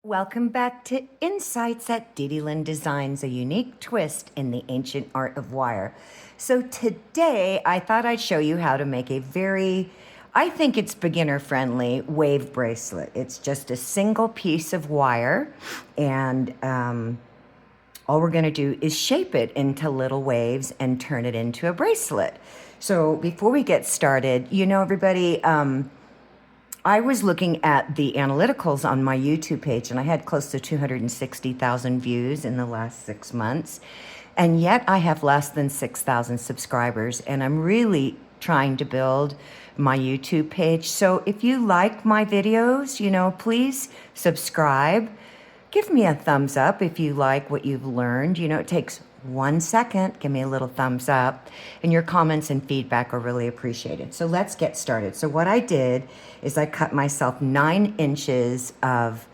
Welcome back to Insights at DDLynn Designs, a unique twist in the ancient art of wire. So today I thought I'd show you how to make a I think it's beginner friendly wave bracelet. It's just a single piece of wire and all we're gonna do is shape it into little waves and turn it into a bracelet. So before we get started, everybody, I was looking at the analyticals on my YouTube page, and I had close to 260,000 views in the last 6 months. And yet I have less than 6,000 subscribers, and I'm really trying to build my YouTube page. So if you like my videos, please subscribe. Give me a thumbs up if you like what you've learned. It takes 1 second. Give me a little thumbs up, and your comments and feedback are really appreciated. So let's get started. So what I did is I cut myself 9 inches of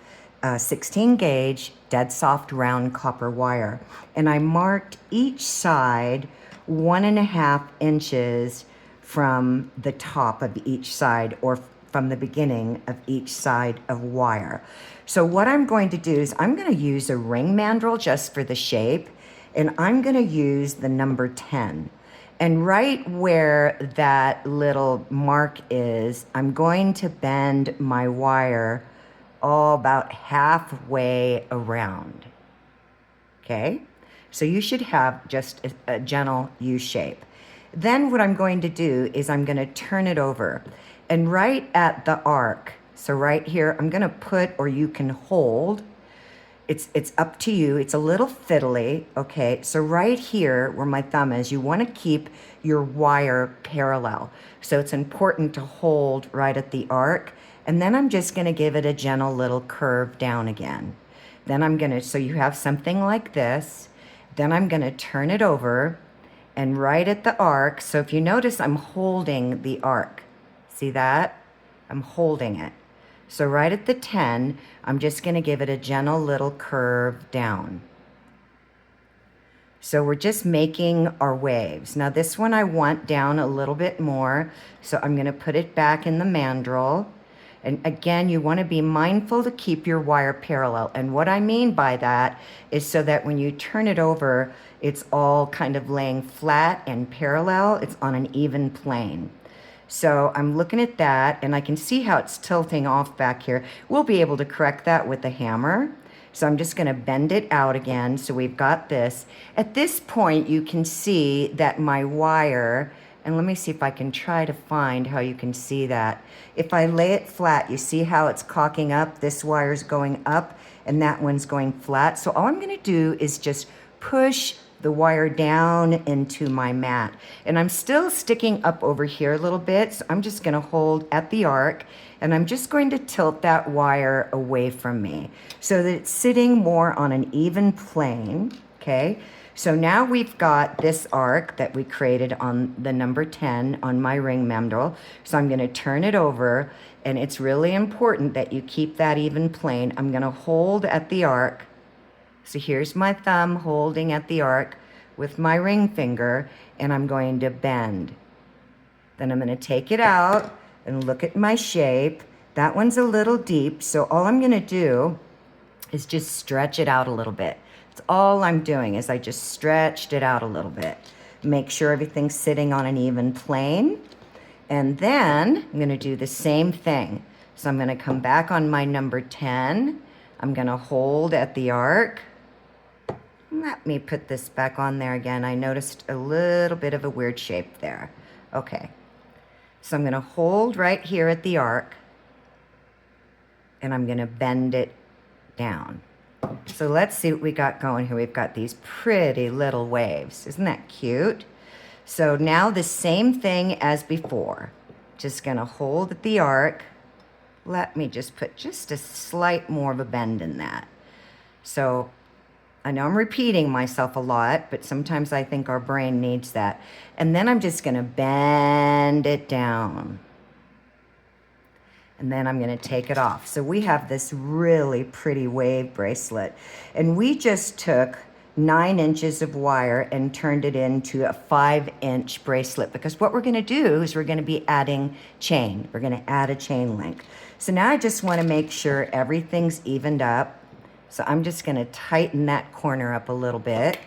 16 gauge dead soft round copper wire, and I marked each side 1.5 inches from the top of each side, or from the beginning of each side of wire. So what I'm going to do is I'm going to use a ring mandrel just for the shape, and I'm going to use the number 10. And right where that little mark is, I'm going to bend my wire about halfway around. Okay? So you should have just a gentle U shape. Then what I'm going to do is I'm going to turn it over. And right at the arc, so right here, I'm going to put, or you can hold, it's up to you. It's a little fiddly, okay? So right here where my thumb is, you want to keep your wire parallel. So it's important to hold right at the arc. And then I'm just going to give it a gentle little curve down again. Then I'm going to, so you have something like this. Then I'm going to turn it over, and right at the arc, so if you notice, I'm holding the arc. See that? I'm holding it. So right at the 10, I'm just going to give it a gentle little curve down. So we're just making our waves. Now this one I want down a little bit more, so I'm going to put it back in the mandrel. And again, you want to be mindful to keep your wire parallel. And what I mean by that is so that when you turn it over, it's all kind of laying flat and parallel. It's on an even plane. So I'm looking at that, and I can see how it's tilting off back here. We'll be able to correct that with a hammer. So I'm just going to bend it out again. So we've got this. At this point, you can see that my wire, and let me see if I can try to find how you can see that. If I lay it flat, you see how it's cocking up? This wire's going up, and that one's going flat. So all I'm going to do is just push the wire down into my mat. And I'm still sticking up over here a little bit, so I'm just going to hold at the arc, and I'm just going to tilt that wire away from me so that it's sitting more on an even plane, okay? So now we've got this arc that we created on the number 10 on my ring mandrel. So I'm going to turn it over, and it's really important that you keep that even plane. I'm going to hold at the arc. So here's my thumb holding at the arc with my ring finger, and I'm going to bend. Then I'm going to take it out and look at my shape. That one's a little deep, so all I'm going to do is just stretch it out a little bit. That's all I'm doing, is I just stretched it out a little bit. Make sure everything's sitting on an even plane. And then I'm going to do the same thing. So I'm going to come back on my number 10. I'm going to hold at the arc. Let me put this back on there again. I noticed a little bit of a weird shape there. Okay. So I'm going to hold right here at the arc, and I'm going to bend it down. So let's see what we got going here. We've got these pretty little waves. Isn't that cute? So now the same thing as before. Just going to hold at the arc. Let me just put just a slight more of a bend in that. So I know I'm repeating myself a lot, but sometimes I think our brain needs that. And then I'm just going to bend it down. And then I'm going to take it off. So we have this really pretty wave bracelet. And we just took 9 inches of wire and turned it into a 5-inch bracelet, because what we're going to do is we're going to be adding chain. We're going to add a chain link. So now I just want to make sure everything's evened up. So I'm just gonna tighten that corner up a little bit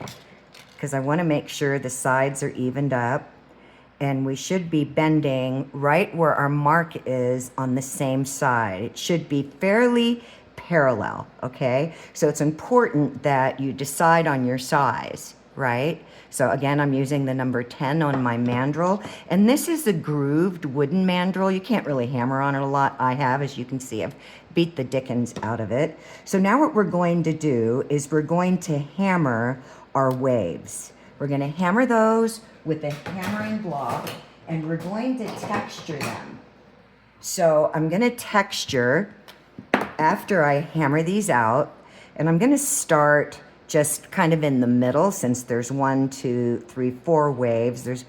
because I wanna make sure the sides are evened up. And we should be bending right where our mark is on the same side. It should be fairly parallel, okay? So it's important that you decide on your size, right? So again, I'm using the number 10 on my mandrel, and this is a grooved wooden mandrel. You can't really hammer on it a lot. I have, as you can see, I've beat the dickens out of it. So now what we're going to do is we're going to hammer our waves. We're gonna hammer those with a hammering block, and we're going to texture them. So I'm gonna texture after I hammer these out, and I'm gonna start just kind of in the middle, since there's 1, 2, 3, 4 waves. There's,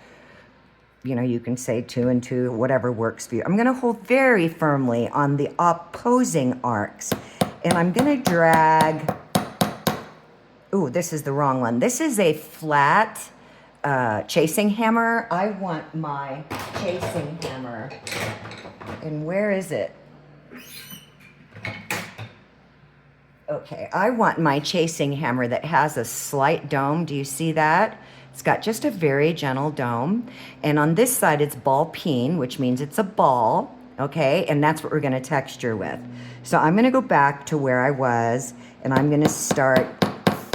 you know, you can say 2 and 2, whatever works for you. I'm gonna hold very firmly on the opposing arcs, and I'm gonna drag, ooh, this is the wrong one. This is a flat chasing hammer. I want my chasing hammer. And where is it? Okay, I want my chasing hammer that has a slight dome. Do you see that? It's got just a very gentle dome. And on this side, it's ball peen, which means it's a ball, okay? And that's what we're gonna texture with. So I'm gonna go back to where I was, and I'm gonna start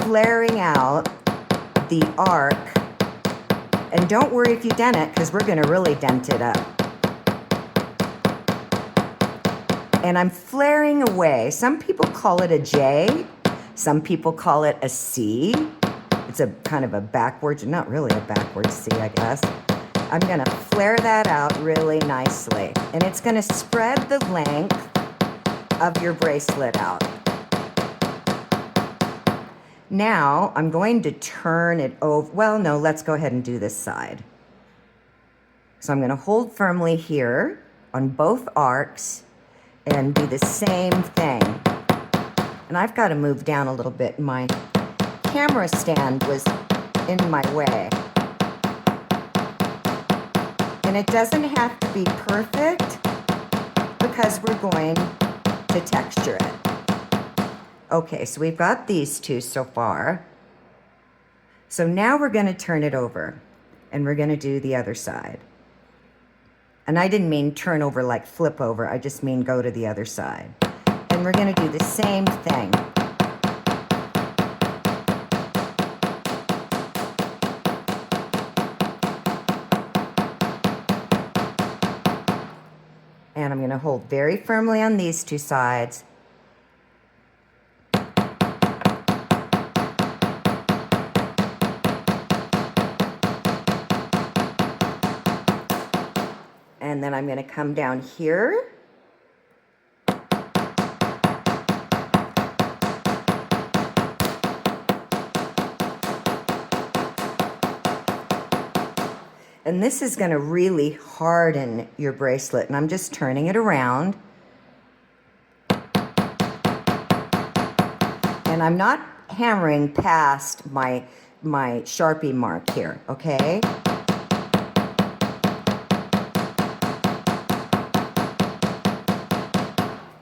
flaring out the arc. And don't worry if you dent it, because we're gonna really dent it up. And I'm flaring away. Some people call it a J. Some people call it a C. It's a kind of a backwards, not really a backwards C, I guess. I'm gonna flare that out really nicely. And it's gonna spread the length of your bracelet out. Now, I'm going to turn it over. Well, no, let's go ahead and do this side. So I'm gonna hold firmly here on both arcs and do the same thing. And I've got to move down a little bit. My camera stand was in my way. And it doesn't have to be perfect because we're going to texture it. Okay, so we've got these two so far. So now we're going to turn it over, and we're going to do the other side. And I didn't mean turn over like flip over, I just mean go to the other side. And we're going to do the same thing. And I'm going to hold very firmly on these two sides. And then I'm going to come down here. And this is going to really harden your bracelet. And I'm just turning it around. And I'm not hammering past my Sharpie mark here, okay?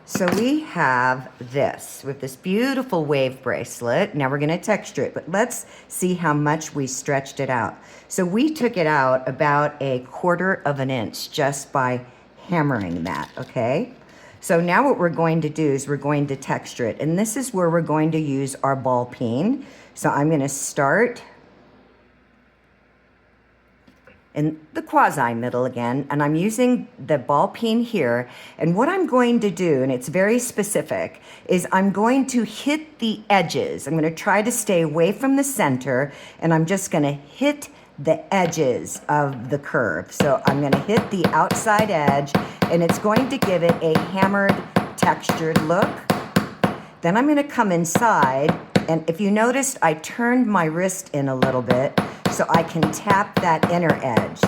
So we have this with this beautiful wave bracelet. Now we're going to texture it, but let's see how much we stretched it out. So we took it out about 1/4 of an inch just by hammering that, okay? So now what we're going to do is we're going to texture it, and this is where we're going to use our ball peen. So I'm going to start in the quasi middle again, and I'm using the ball peen here. And what I'm going to do, and it's very specific, is I'm going to hit the edges. I'm going to try to stay away from the center, and I'm just going to hit the edges of the curve. So I'm going to hit the outside edge, and it's going to give it a hammered, textured look. Then I'm going to come inside, and if you noticed, I turned my wrist in a little bit so I can tap that inner edge.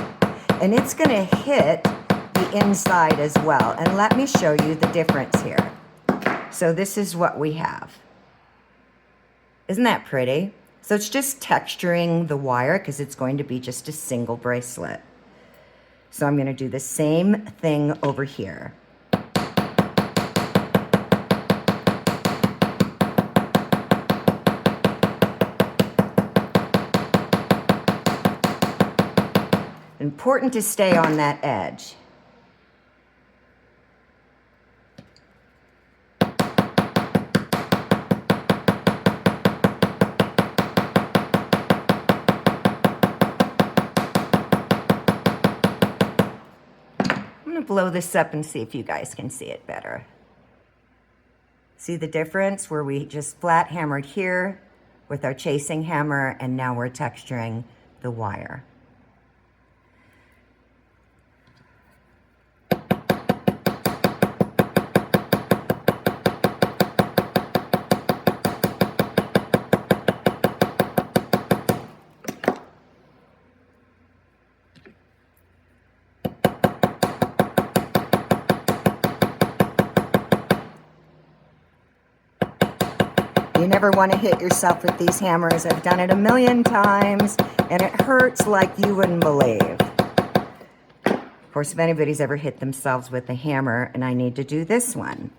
And it's going to hit the inside as well. And let me show you the difference here. So this is what we have. Isn't that pretty? So it's just texturing the wire because it's going to be just a single bracelet. So I'm going to do the same thing over here. Important to stay on that edge. I'm going to blow this up and see if you guys can see it better. See the difference where we just flat hammered here with our chasing hammer, and now we're texturing the wire. You never want to hit yourself with these hammers. I've done it a million times, and it hurts like you wouldn't believe. Of course, if anybody's ever hit themselves with a hammer, and I need to do this one.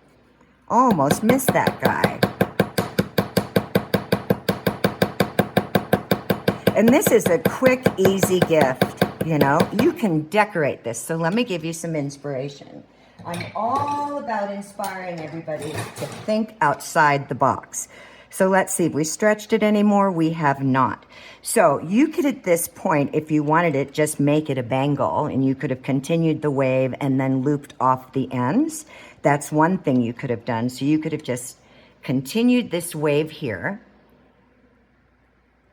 Almost missed that guy. And this is a quick, easy gift, you know. You can decorate this. So let me give you some inspiration. I'm all about inspiring everybody to think outside the box. So let's see, if we stretched it anymore, we have not. So you could, at this point, if you wanted it, just make it a bangle, and you could have continued the wave and then looped off the ends. That's one thing you could have done. So you could have just continued this wave here,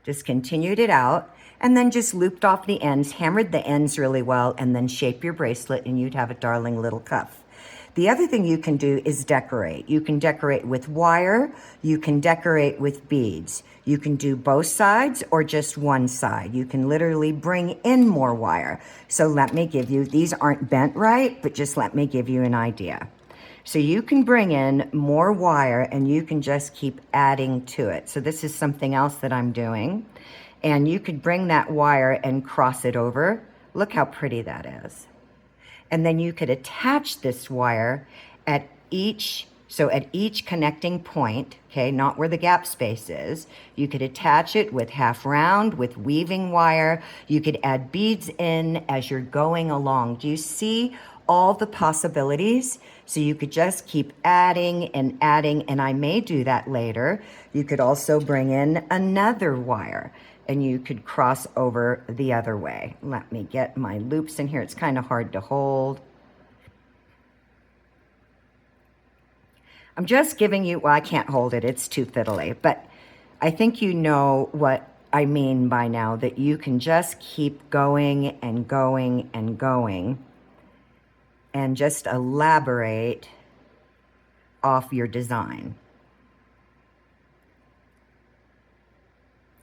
just continued it out, and then just looped off the ends, hammered the ends really well, and then shape your bracelet, and you'd have a darling little cuff. The other thing you can do is decorate. You can decorate with wire, you can decorate with beads. You can do both sides or just one side. You can literally bring in more wire. So let me give you, these aren't bent right, but just let me give you an idea. So you can bring in more wire and you can just keep adding to it. So this is something else that I'm doing. And you could bring that wire and cross it over. Look how pretty that is. And then you could attach this wire at each connecting point, okay, not where the gap space is. You could attach it with half round, with weaving wire. You could add beads in as you're going along. Do you see all the possibilities? So you could just keep adding, and I may do that later. You could also bring in another wire, and you could cross over the other way. Let me get my loops in here. It's kind of hard to hold. I'm just giving you, well, I can't hold it. It's too fiddly, but I think you know what I mean by now, that you can just keep going and going and going and just elaborate off your design.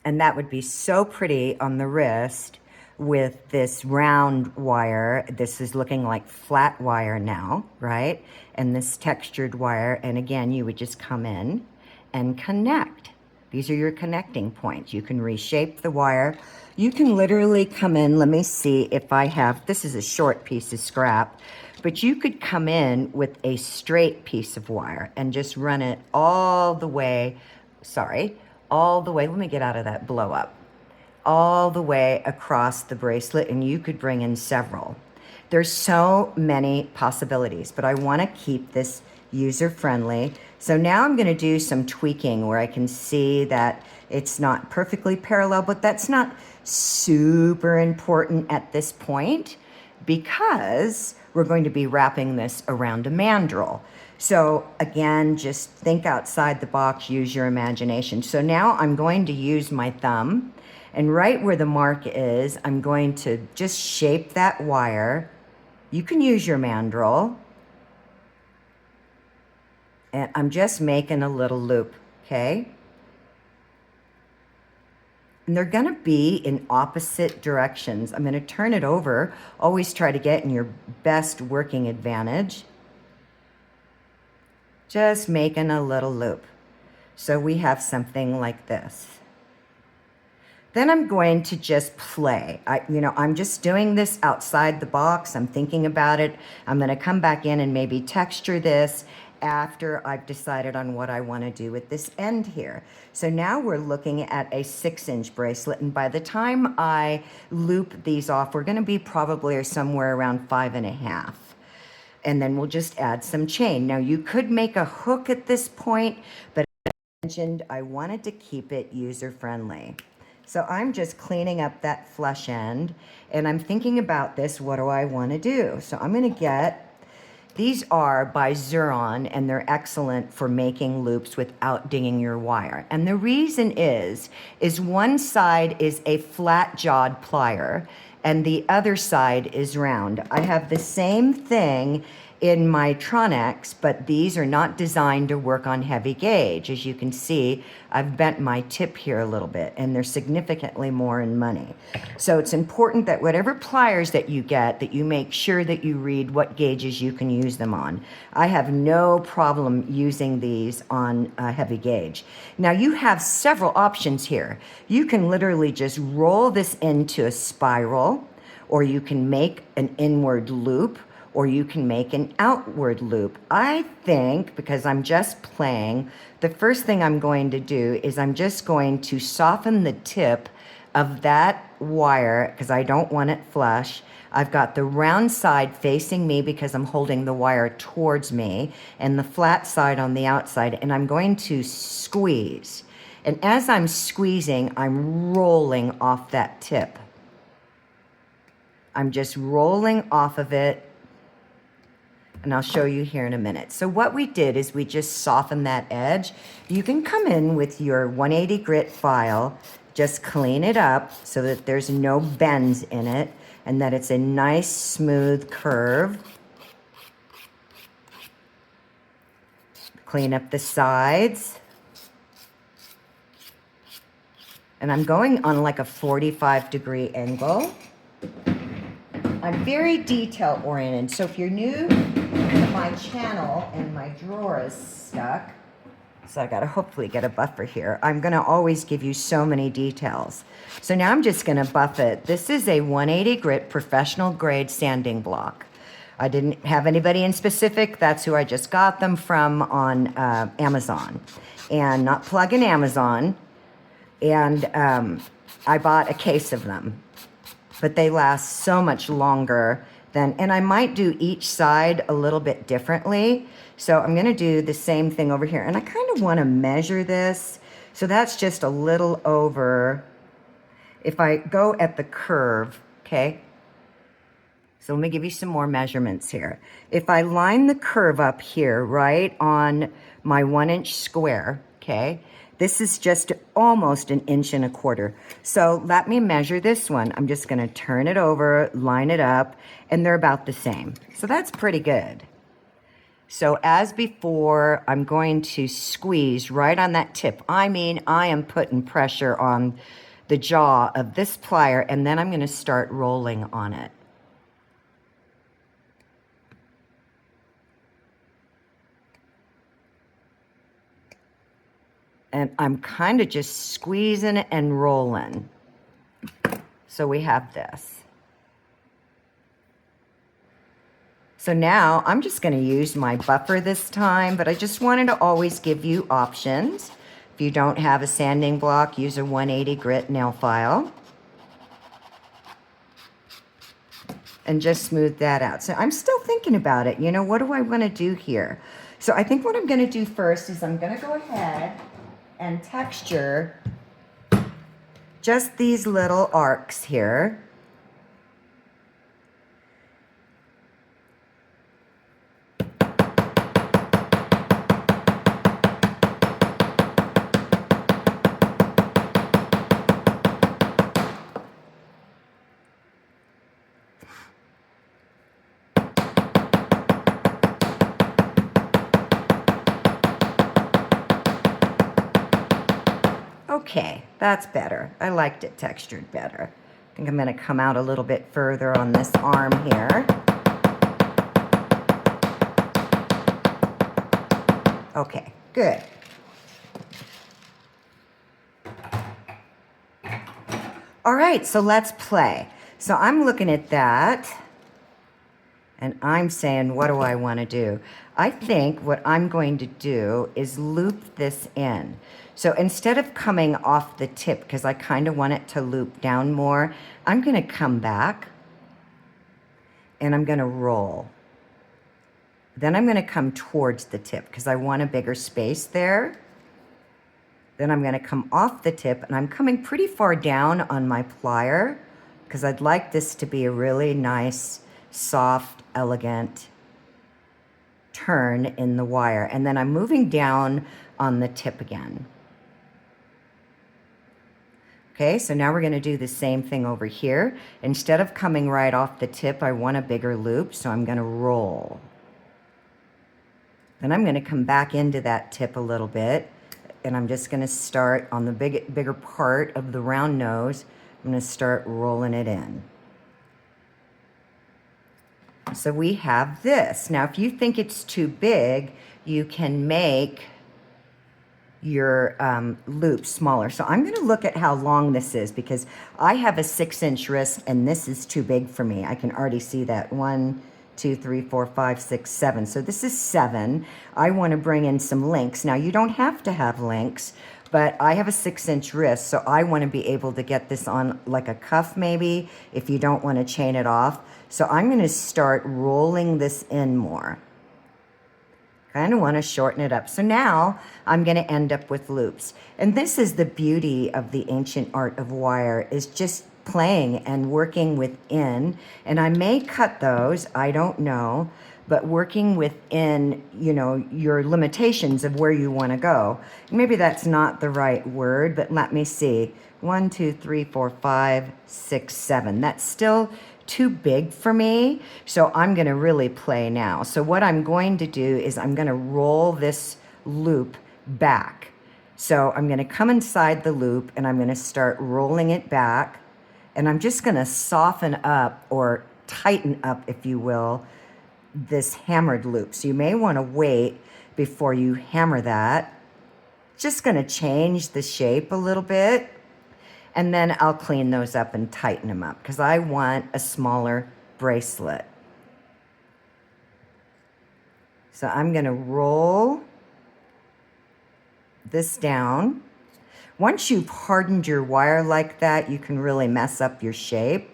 And that would be so pretty on the wrist with this round wire. This is looking like flat wire now, right? And this textured wire. And again, you would just come in and connect. These are your connecting points. You can reshape the wire. You can literally come in. Let me see if I have, this is a short piece of scrap, but you could come in with a straight piece of wire and just run it all the way, all the way, let me get out of that blow up, all the way across the bracelet, and you could bring in several. There's so many possibilities, but I want to keep this user friendly. So now I'm going to do some tweaking where I can see that it's not perfectly parallel, but that's not super important at this point because we're going to be wrapping this around a mandrel. So again, just think outside the box, use your imagination. So now I'm going to use my thumb, and right where the mark is, I'm going to just shape that wire. You can use your mandrel. And I'm just making a little loop, okay? And they're gonna be in opposite directions. I'm gonna turn it over. Always try to get in your best working advantage. Just making a little loop. So we have something like this. Then I'm going to just play. I'm just doing this outside the box. I'm thinking about it. I'm going to come back in and maybe texture this after I've decided on what I want to do with this end here. So now we're looking at a 6-inch bracelet, and by the time I loop these off, we're going to be probably somewhere around 5.5. And then we'll just add some chain. Now you could make a hook at this point, but as I mentioned, I wanted to keep it user-friendly. So I'm just cleaning up that flush end, and I'm thinking about this, what do I want to do? So I'm going to get, these are by Xuron, and they're excellent for making loops without dinging your wire. And the reason is one side is a flat-jawed plier, and the other side is round. I have the same thing in my Tronex, but these are not designed to work on heavy gauge. As you can see, I've bent my tip here a little bit, and they're significantly more in money. So it's important that whatever pliers that you get, that you make sure that you read what gauges you can use them on. I have no problem using these on heavy gauge. Now you have several options here. You can literally just roll this into a spiral, or you can make an inward loop, or you can make an outward loop. I think, because I'm just playing, the first thing I'm going to do is I'm just going to soften the tip of that wire, because I don't want it flush. I've got the round side facing me because I'm holding the wire towards me, and the flat side on the outside, and I'm going to squeeze. And as I'm squeezing, I'm rolling off that tip. I'm just rolling off of it, and I'll show you here in a minute. So what we did is we just softened that edge. You can come in with your 180 grit file, just clean it up so that there's no bends in it, and that it's a nice smooth curve. Clean up the sides. And I'm going on like a 45-degree angle. I'm very detail oriented, so if you're new to my channel and my drawer is stuck, so I gotta hopefully get a buffer here, I'm gonna always give you so many details. So now I'm just gonna buff it. This is a 180 grit professional grade sanding block. I didn't have anybody in specific, that's who I just got them from on Amazon. And not plug-in Amazon, and I bought a case of them. But they last so much longer than, and I might do each side a little bit differently. So I'm gonna do the same thing over here. And I kind of wanna measure this. So that's just a little over, if I go at the curve, okay? So let me give you some more measurements here. If I line the curve up here, right on my 1-inch square, okay? This is just almost 1.25 inches. So let me measure this one. I'm just gonna turn it over, line it up, and they're about the same. So that's pretty good. So as before, I'm going to squeeze right on that tip. I mean, I am putting pressure on the jaw of this plier, and then I'm gonna start rolling on it. And I'm kind of just squeezing and rolling. So we have this. So now I'm just going to use my buffer this time, but I just wanted to always give you options. If you don't have a sanding block, use a 180 grit nail file. And just smooth that out. So I'm still thinking about it. You know, what do I want to do here? So I think what I'm going to do first is I'm going to go ahead and texture just these little arcs here. Okay, that's better. I liked it textured better. I think I'm going to come out a little bit further on this arm here. Okay, good. All right, so let's play. So I'm looking at that. And I'm saying, what do I want to do? I think what I'm going to do is loop this in. So instead of coming off the tip, because I kind of want it to loop down more, I'm going to come back and I'm going to roll. Then I'm going to come towards the tip because I want a bigger space there. Then I'm going to come off the tip, and I'm coming pretty far down on my plier because I'd like this to be a really nice, soft, elegant turn in the wire. And then I'm moving down on the tip again. Okay, so now we're going to do the same thing over here. Instead of coming right off the tip, I want a bigger loop, so I'm going to roll. Then I'm going to come back into that tip a little bit, and I'm just going to start on the bigger part of the round nose. I'm going to start rolling it in. So we have this. Now, if you think it's too big, you can make your loop smaller. So I'm going to look at how long this is because I have a 6-inch wrist and this is too big for me. I can already see that. 1, 2, 3, 4, 5, 6, 7. So this is 7. I want to bring in some links. Now, you don't have to have links, but I have a 6-inch wrist, so I want to be able to get this on like a cuff maybe if you don't want to chain it off. So I'm going to start rolling this in more. Kind of want to shorten it up. So now I'm going to end up with loops. And this is the beauty of the ancient art of wire, is just playing and working within. And I may cut those, I don't know, but working within, you know, your limitations of where you want to go. Maybe that's not the right word, but let me see. 1, 2, 3, 4, 5, 6, 7. That's still too big for me, so I'm going to really play now. So what I'm going to do is I'm going to roll this loop back. So I'm going to come inside the loop and I'm going to start rolling it back, and I'm just going to soften up or tighten up, if you will, this hammered loop. So you may want to wait before you hammer that. Just going to change the shape a little bit. And then I'll clean those up and tighten them up because I want a smaller bracelet. So I'm going to roll this down. Once you've hardened your wire like that, you can really mess up your shape.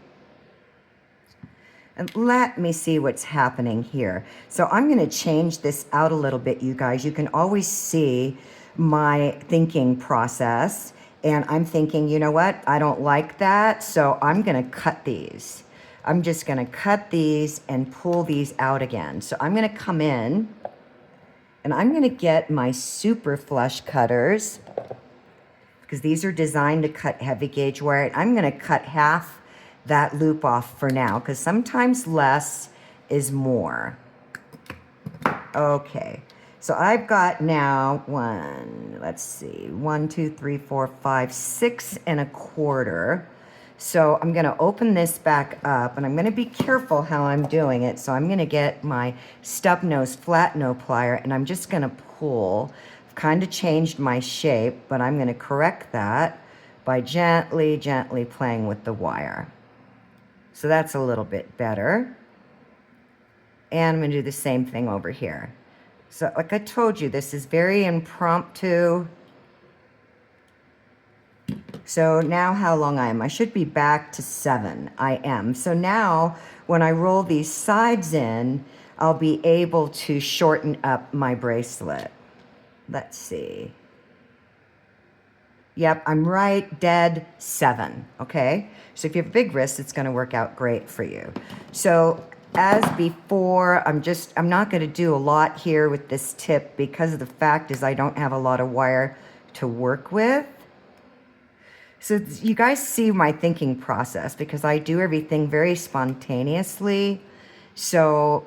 And let me see what's happening here. So I'm going to change this out a little bit, you guys. You can always see my thinking process. And I'm thinking, you know what? I don't like that, so I'm going to cut these. I'm just going to cut these and pull these out again. So I'm going to come in, and I'm going to get my super flush cutters, because these are designed to cut heavy gauge wire. I'm going to cut half that loop off for now, because sometimes less is more. Okay. So I've got now 1, 2, 3, 4, 5, 6 1/4. So I'm going to open this back up, and I'm going to be careful how I'm doing it. So I'm going to get my stub nose flat no plier, and I'm just going to pull. I've kind of changed my shape, but I'm going to correct that by gently, gently playing with the wire. So that's a little bit better. And I'm going to do the same thing over here. So like I told you, this is very impromptu. So now how long I am? I should be back to 7. I am. So now when I roll these sides in, I'll be able to shorten up my bracelet. Let's see. Yep, I'm right dead 7, okay? So if you have a big wrist, it's going to work out great for you. So as before, I'm not going to do a lot here with this tip because of the fact is I don't have a lot of wire to work with. So you guys see my thinking process because I do everything very spontaneously. So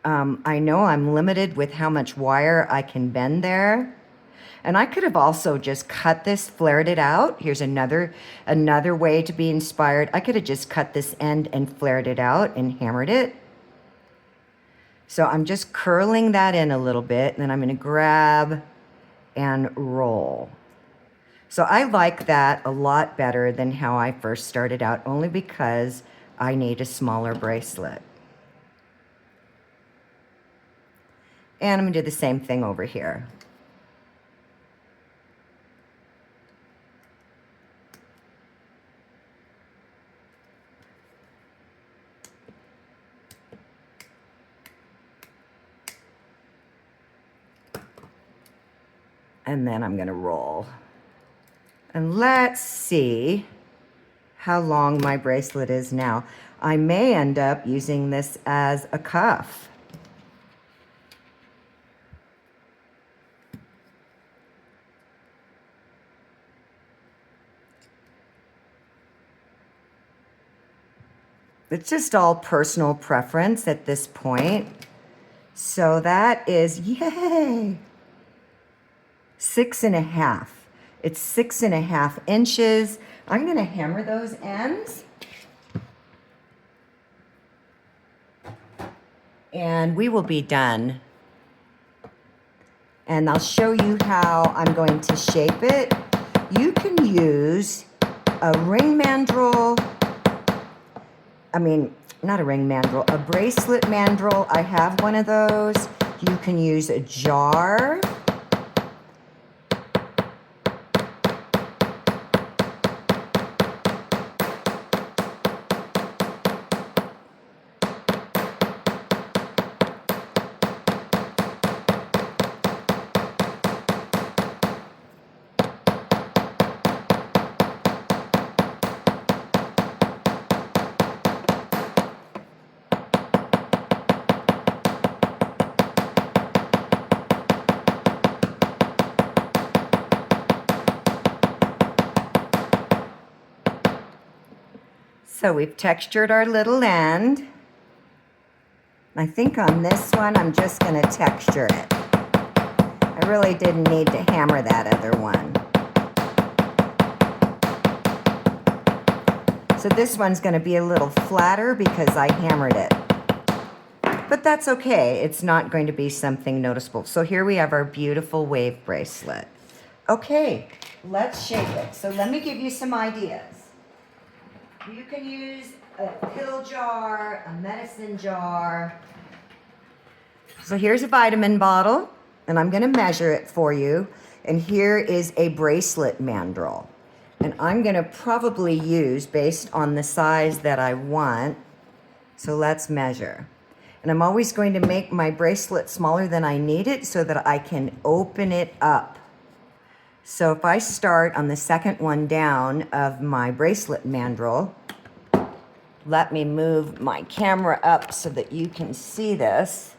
I know I'm limited with how much wire I can bend there. And I could have also just cut this, flared it out. Here's another way to be inspired. I could have just cut this end and flared it out and hammered it. So I'm just curling that in a little bit, and then I'm going to grab and roll. So I like that a lot better than how I first started out, only because I need a smaller bracelet. And I'm gonna do the same thing over here. And then I'm gonna roll. And let's see how long my bracelet is now. I may end up using this as a cuff. It's just all personal preference at this point. So that is, yay, 6.5. It's 6.5 inches. I'm gonna hammer those ends. And we will be done. And I'll show you how I'm going to shape it. You can use a ring mandrel, not a ring mandrel, a bracelet mandrel. I have one of those. You can use a jar. So we've textured our little end. I think on this one, I'm just gonna texture it. I really didn't need to hammer that other one. So this one's gonna be a little flatter because I hammered it. But that's okay, it's not going to be something noticeable. So here we have our beautiful wave bracelet. Okay, let's shape it. So let me give you some ideas. You can use a pill jar, a medicine jar. So here's a vitamin bottle, and I'm gonna measure it for you. And here is a bracelet mandrel. And I'm gonna probably use, based on the size that I want, so let's measure. And I'm always going to make my bracelet smaller than I need it so that I can open it up. So if I start on the second one down of my bracelet mandrel, let me move my camera up so that you can see this.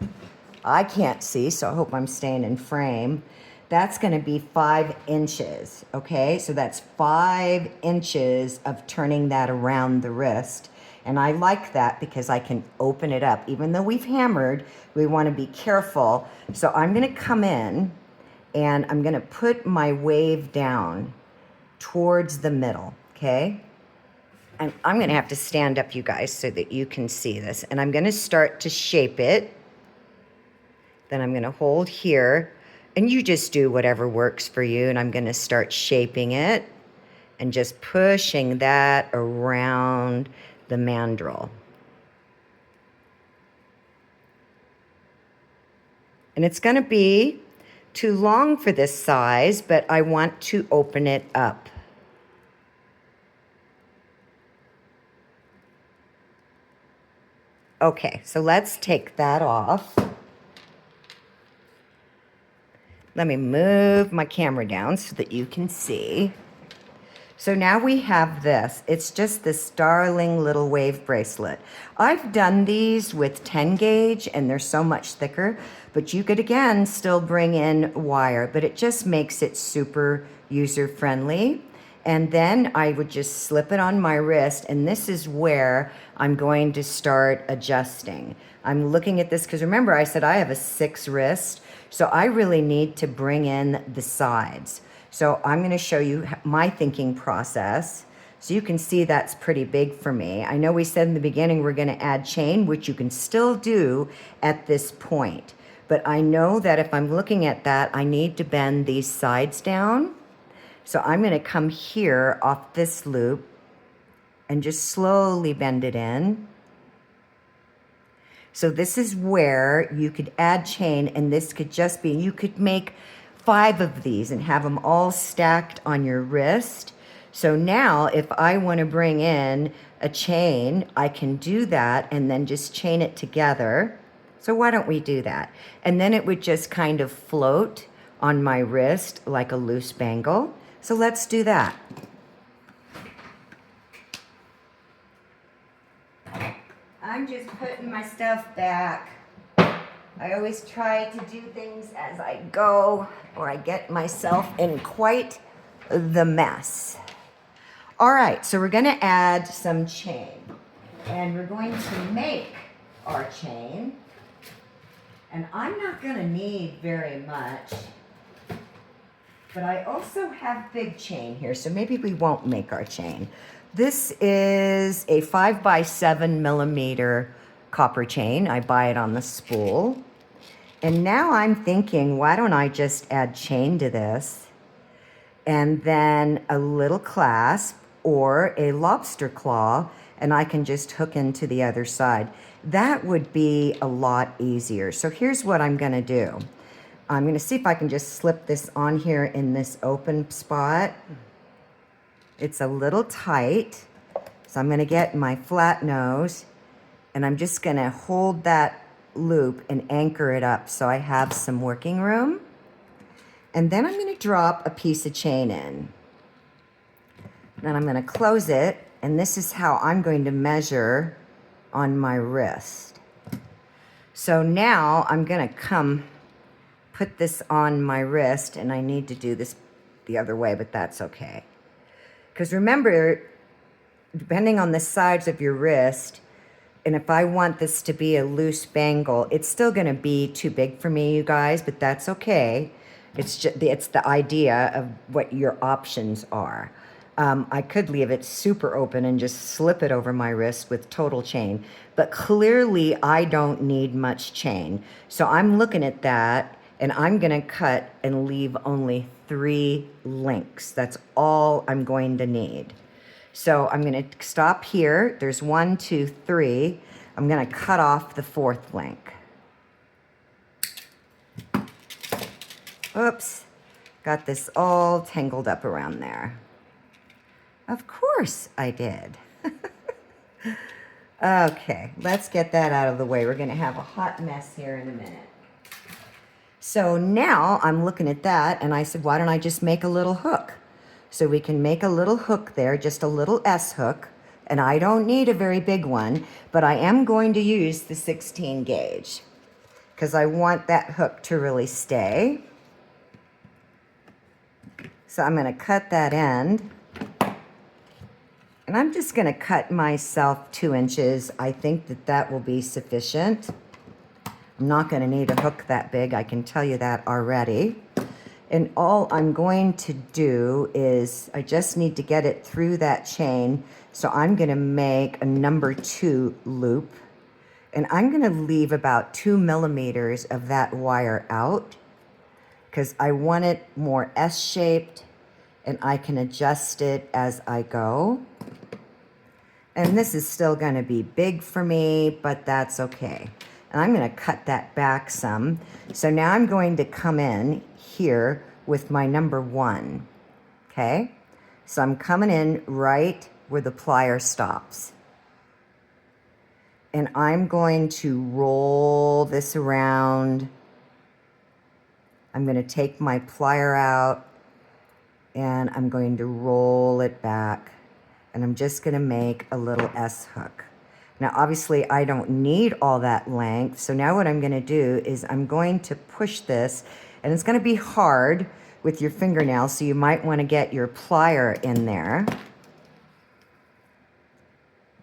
I can't see, so I hope I'm staying in frame. That's gonna be 5 inches, okay? So that's 5 inches of turning that around the wrist. And I like that because I can open it up. Even though we've hammered, we wanna be careful. So I'm gonna come in and I'm gonna put my wave down towards the middle, okay? And I'm gonna have to stand up, you guys, so that you can see this. And I'm gonna start to shape it. Then I'm gonna hold here, and you just do whatever works for you. And I'm gonna start shaping it and just pushing that around the mandrel. And it's gonna be too long for this size, but I want to open it up. Okay, so let's take that off. Let me move my camera down so that you can see. So now we have this. It's just this darling little wave bracelet. I've done these with 10 gauge and they're so much thicker, but you could again still bring in wire, but it just makes it super user friendly. And then I would just slip it on my wrist, and this is where I'm going to start adjusting. I'm looking at this because remember I said I have a 6 wrist, so I really need to bring in the sides. So I'm going to show you my thinking process. So you can see that's pretty big for me. I know we said in the beginning we're going to add chain, which you can still do at this point. But I know that if I'm looking at that, I need to bend these sides down. So I'm going to come here off this loop and just slowly bend it in. So this is where you could add chain, and this could just be, you could make 5 of these and have them all stacked on your wrist. So now if I want to bring in a chain, I can do that and then just chain it together. So why don't we do that? And then it would just kind of float on my wrist like a loose bangle. So let's do that. I'm just putting my stuff back. I always try to do things as I go, or I get myself in quite the mess. All right, so we're gonna add some chain, and we're going to make our chain. And I'm not gonna need very much, but I also have big chain here, so maybe we won't make our chain. This is a 5x7mm copper chain. I buy it on the spool. And now I'm thinking, why don't I just add chain to this and then a little clasp or a lobster claw, and I can just hook into the other side. That would be a lot easier. So here's what I'm gonna do. I'm gonna see if I can just slip this on here in this open spot. It's a little tight, so I'm gonna get my flat nose, and I'm just gonna hold that loop and anchor it up so I have some working room. And then I'm gonna drop a piece of chain in. Then I'm gonna close it, and this is how I'm going to measure on my wrist. So now I'm gonna come put this on my wrist, and I need to do this the other way, but that's okay. Because remember, depending on the size of your wrist, and if I want this to be a loose bangle, it's still gonna be too big for me, you guys, but that's okay. It's the idea of what your options are. I could leave it super open and just slip it over my wrist with total chain, but clearly I don't need much chain. So I'm looking at that, and I'm gonna cut and leave only 3 links. That's all I'm going to need. So I'm gonna stop here. There's 1, 2, 3. I'm gonna cut off the 4th link. Oops, got this all tangled up around there. Of course I did. Okay, let's get that out of the way. We're gonna have a hot mess here in a minute. So now I'm looking at that, and I said, why don't I just make a little hook? So we can make a little hook there, just a little S hook, and I don't need a very big one, but I am going to use the 16 gauge because I want that hook to really stay. So I'm gonna cut that end, and I'm just gonna cut myself 2 inches. I think that that will be sufficient. I'm not gonna need a hook that big, I can tell you that already. And all I'm going to do is, I just need to get it through that chain. So I'm gonna make a number 2 loop, and I'm gonna leave about 2 millimeters of that wire out because I want it more S-shaped, and I can adjust it as I go. And this is still gonna be big for me, but that's okay. And I'm gonna cut that back some. So now I'm going to come in here with my number 1, okay? So I'm coming in right where the plier stops. And I'm going to roll this around. I'm gonna take my plier out, and I'm going to roll it back. And I'm just gonna make a little S hook. Now, obviously, I don't need all that length. So now what I'm gonna do is I'm going to push this, and it's gonna be hard with your fingernails, so you might wanna get your plier in there.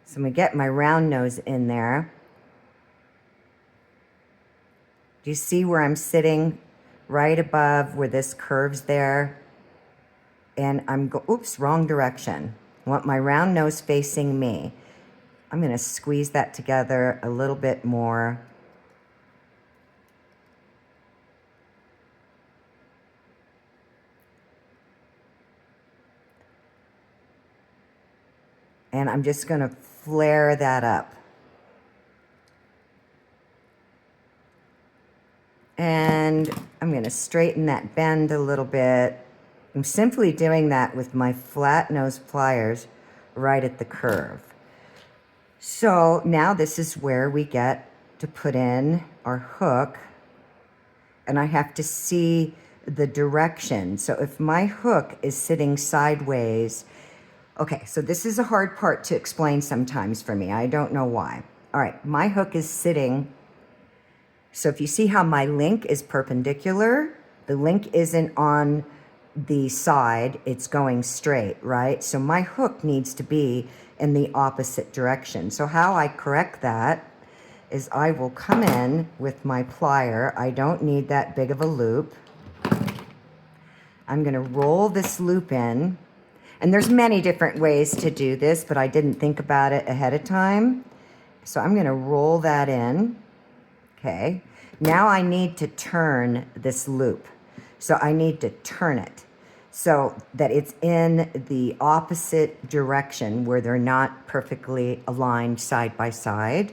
So I'm gonna get my round nose in there. Do you see where I'm sitting? Right above where this curves there. And I'm oops, wrong direction. I want my round nose facing me. I'm gonna squeeze that together a little bit more. And I'm just gonna flare that up. And I'm going to straighten that bend a little bit. I'm simply doing that with my flat nose pliers right at the curve. So now this is where we get to put in our hook, and I have to see the direction. So if my hook is sitting sideways, okay, so this is a hard part to explain sometimes for me. I don't know why. All right, my hook is sitting. So if you see how my link is perpendicular, the link isn't on the side, it's going straight, right? So my hook needs to be in the opposite direction. So how I correct that is I will come in with my plier. I don't need that big of a loop. I'm gonna roll this loop in. And there's many different ways to do this, but I didn't think about it ahead of time. So I'm gonna roll that in. Okay, now I need to turn this loop. So I need to turn it so that it's in the opposite direction where they're not perfectly aligned side by side.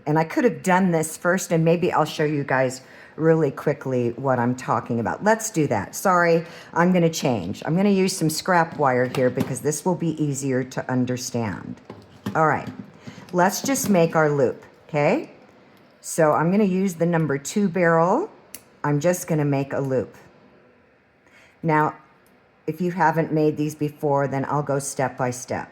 And I could have done this first, and maybe I'll show you guys really quickly what I'm talking about. Let's do that. Sorry, I'm gonna change. I'm gonna use some scrap wire here because this will be easier to understand. All right, let's just make our loop, okay? So I'm gonna use the number 2 barrel. I'm just gonna make a loop. Now, if you haven't made these before, then I'll go step by step.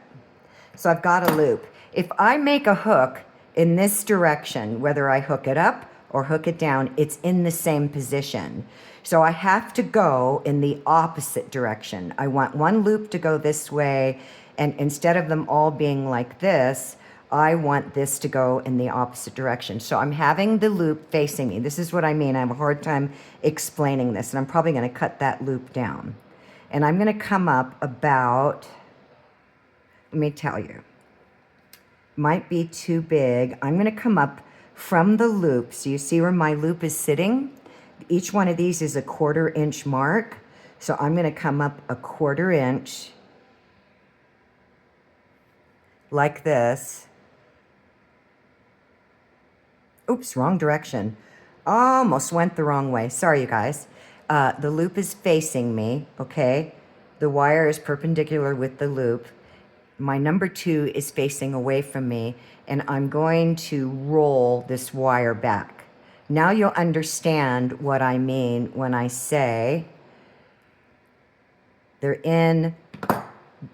So I've got a loop. If I make a hook in this direction, whether I hook it up or hook it down, it's in the same position. So I have to go in the opposite direction. I want one loop to go this way, and instead of them all being like this, I want this to go in the opposite direction. So I'm having the loop facing me. This is what I mean. I have a hard time explaining this, and I'm probably gonna cut that loop down. And I'm gonna come up about, let me tell you, might be too big. I'm gonna come up from the loop. So you see where my loop is sitting? Each one of these is a 1/4 inch mark. So I'm gonna come up a 1/4 inch like this. Oops, wrong direction. Almost went the wrong way. Sorry, you guys. The loop is facing me, okay? The wire is perpendicular with the loop. My number 2 is facing away from me, and I'm going to roll this wire back. Now you'll understand what I mean when I say they're in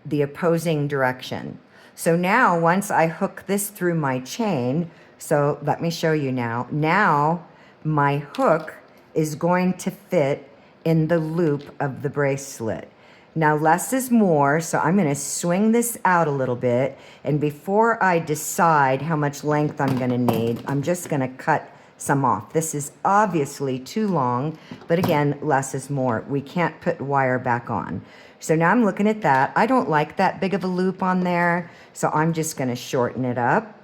the opposing direction. So now once I hook this through my chain, so let me show you now. Now my hook is going to fit in the loop of the bracelet. Now less is more, so I'm gonna swing this out a little bit, and before I decide how much length I'm gonna need, I'm just gonna cut some off. This is obviously too long, but again, less is more. We can't put wire back on. So now I'm looking at that. I don't like that big of a loop on there, so I'm just gonna shorten it up.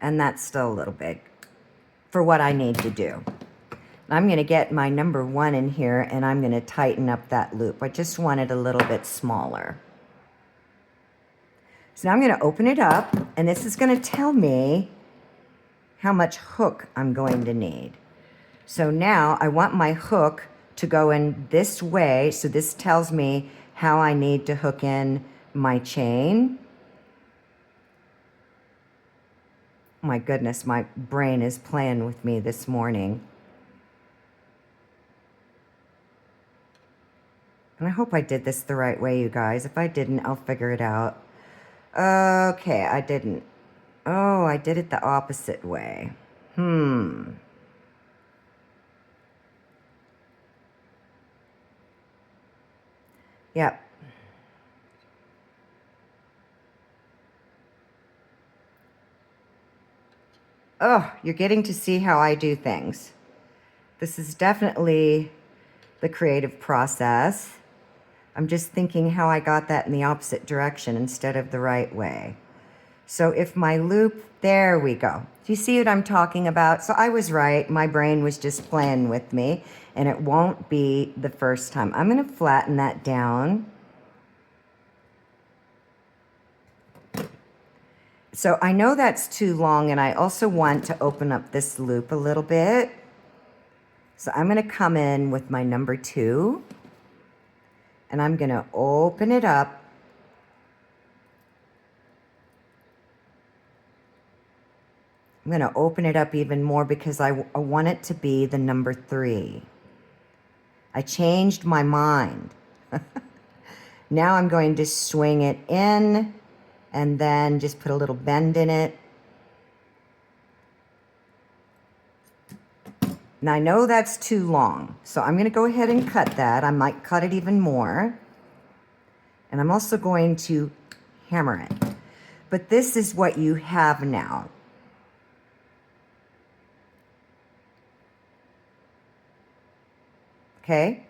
And that's still a little big for what I need to do. I'm gonna get my number 1 in here, and I'm gonna tighten up that loop. I just want it a little bit smaller. So now I'm gonna open it up, and this is gonna tell me how much hook I'm going to need. So now I want my hook to go in this way, so this tells me how I need to hook in my chain. My goodness, my brain is playing with me this morning. And I hope I did this the right way, you guys. If I didn't, I'll figure it out. Okay, I didn't. Oh, I did it the opposite way. Yep. Oh, you're getting to see how I do things. This is definitely the creative process. I'm just thinking how I got that in the opposite direction instead of the right way. So if my loop, there we go. Do you see what I'm talking about? So I was right. My brain was just playing with me, and it won't be the first time. I'm going to flatten that down. So I know that's too long, and I also want to open up this loop a little bit. So I'm going to come in with my number 2, and I'm going to open it up. I'm going to open it up even more because I want it to be the number 3. I changed my mind. Now I'm going to swing it in and then just put a little bend in it. Now I know that's too long, so I'm going to go ahead and cut that. I might cut it even more. And I'm also going to hammer it. But this is what you have now. Okay?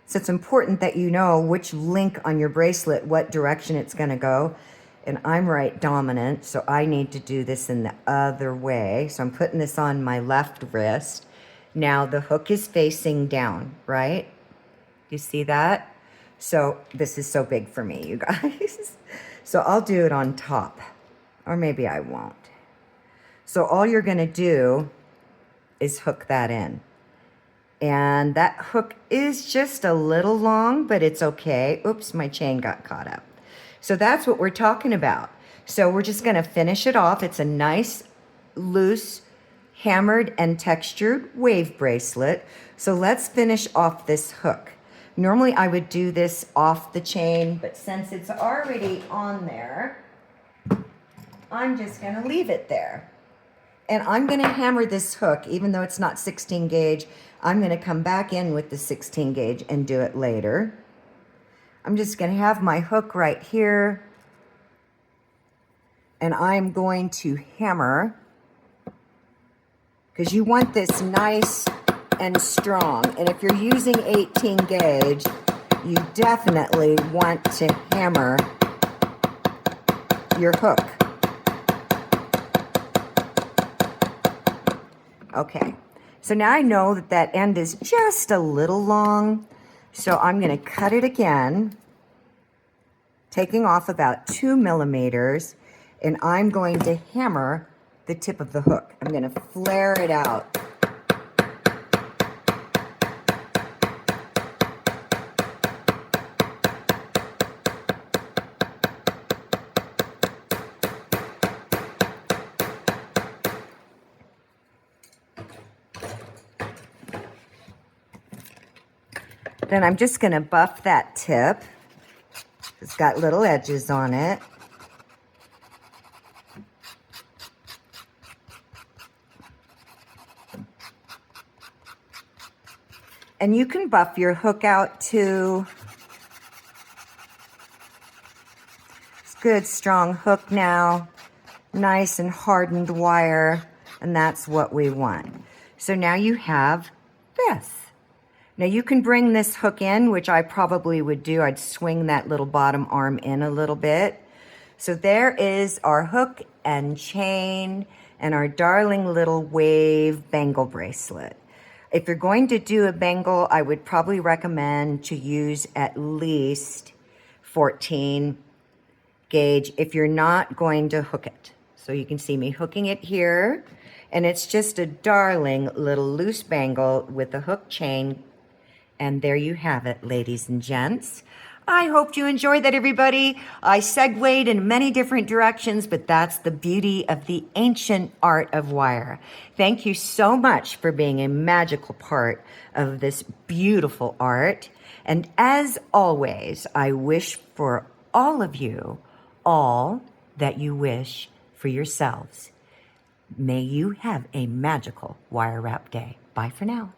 So it's important that you know which link on your bracelet, what direction it's going to go. And I'm right dominant, so I need to do this in the other way. So I'm putting this on my left wrist. Now the hook is facing down, right? You see that? So this is so big for me, you guys. So I'll do it on top, or maybe I won't. So all you're going to do is hook that in. And that hook is just a little long, but it's okay. Oops, my chain got caught up. So that's what we're talking about. So we're just going to finish it off. It's a nice, loose, hammered and textured wave bracelet. So let's finish off this hook. Normally I would do this off the chain, but since it's already on there, I'm just going to leave it there. And I'm going to hammer this hook, even though it's not 16 gauge. I'm going to come back in with the 16 gauge and do it later. I'm just going to have my hook right here. And I'm going to hammer, because you want this nice and strong. And if you're using 18 gauge, you definitely want to hammer your hook. Okay, so now I know that that end is just a little long, so I'm going to cut it again, taking off about 2 millimeters, and I'm going to hammer the tip of the hook. I'm going to flare it out. Then I'm just going to buff that tip. It's got little edges on it. And you can buff your hook out too. It's good, strong hook now. Nice and hardened wire. And that's what we want. So now you have this. Now you can bring this hook in, which I probably would do. I'd swing that little bottom arm in a little bit. So there is our hook and chain and our darling little wave bangle bracelet. If you're going to do a bangle, I would probably recommend to use at least 14 gauge if you're not going to hook it. So you can see me hooking it here. And it's just a darling little loose bangle with a hook chain. And there you have it, ladies and gents. I hope you enjoyed that, everybody. I segued in many different directions, but that's the beauty of the ancient art of wire. Thank you so much for being a magical part of this beautiful art. And as always, I wish for all of you all that you wish for yourselves. May you have a magical wire wrap day. Bye for now.